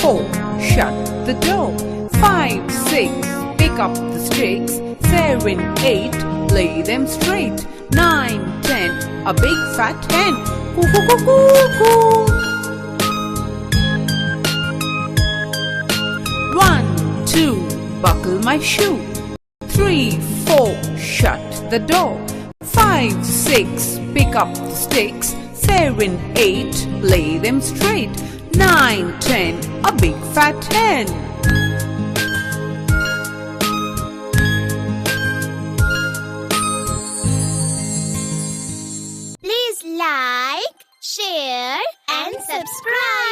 4, shut the door. 5, 6, pick up the sticks. 7, 8, lay them straight. 9, 10, a big fat hen. Coo, coo, coo, coo, coo. 1, 2, buckle my shoe. 3, 4, shut the door. 5, 6, pick up the sticks. 7, 8, lay them straight. 9, 10, a big fat hen. Please like, share and subscribe.